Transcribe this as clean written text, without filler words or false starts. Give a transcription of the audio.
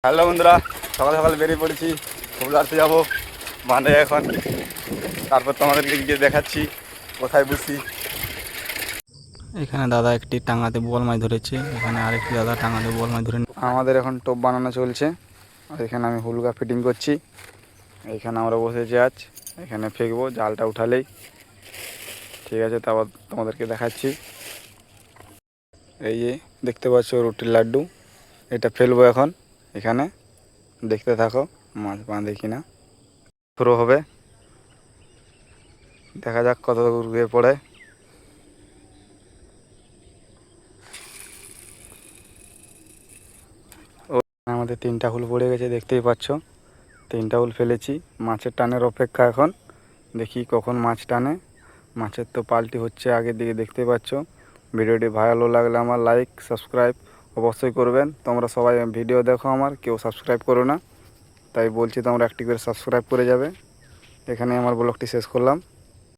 Hello বন্ধুরা, সকাল সকাল বেরিয়ে পড়েছি, ফুল আনতে যাবো বাঁধে এখন। তারপর তোমাদেরকে গিয়ে দেখাচ্ছি কোথায় বসি। এখানে দাদা একটি টাঙাতে বোয়াল মাছ ধরেছে, এখানে আরেকটি দাদা টাঙাতে বোয়াল মাছ ধরে। আমাদের এখন টোপ বানানো চলছে, আর এখানে আমি হুলগা ফিটিং করছি। এইখানে আমরা বসেছি আজ, এখানে ফেকবো জালটা উঠালেই। ঠিক আছে, তারপর তোমাদেরকে দেখাচ্ছি। এই যে দেখতে পাচ্ছ রুটির লাড্ডু, এটা ফেলবো এখন এখানে। দেখতে থাকো মাছ বাঁধে কিনা। পুরো হবে, দেখা যাক কত দূর গিয়ে পড়ে। আমাদের 3টা হুল পড়ে গেছে, দেখতেই পাচ্ছ। 3টা হুল ফেলেছি, মাছের টানের অপেক্ষা এখন। দেখি কখন মাছ টানে। মাছের তো পাল্টি হচ্ছে আগের দিকে, দেখতেই পাচ্ছ। ভিডিওটি ভালো লাগলে আমার লাইক সাবস্ক্রাইব অবশ্যই করবেন। তোমরা সবাই ভিডিও দেখো, আমার কেউ সাবস্ক্রাইব করো না, তাই বলছি তোমরা একটি করে সাবস্ক্রাইব করে যাবে। এখানে আমার ব্লগটি শেষ করলাম।